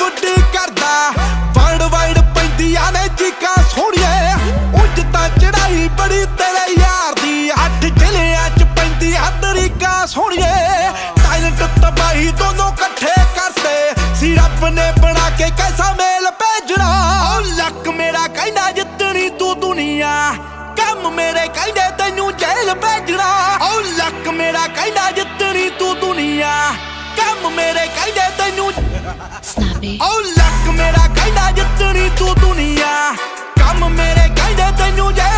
गुड्डी करदा world wide पैंदियां ने चीकां सोहणिए उंज तां चढ़ाई बड़ी तेरे यार दी 8 जिलियां च पैंदियां तरीकां सोहणिए टाइलेंट तबाही दोनों कट्ठे करते सी रब ने बना के कैसा मेल भेजना ओ लक मेरा कहंदा जितनी तू दुनिया कम मेरे कहंदे तैनू जेल भेजना ओ लक मेरा कहंदा जितनी तू दुनिया कम मेरे कहंदे तैनू ओ लक मेरा कहंदा जितनी तू दुनिया कम मेरे कहंदे तैनू जेल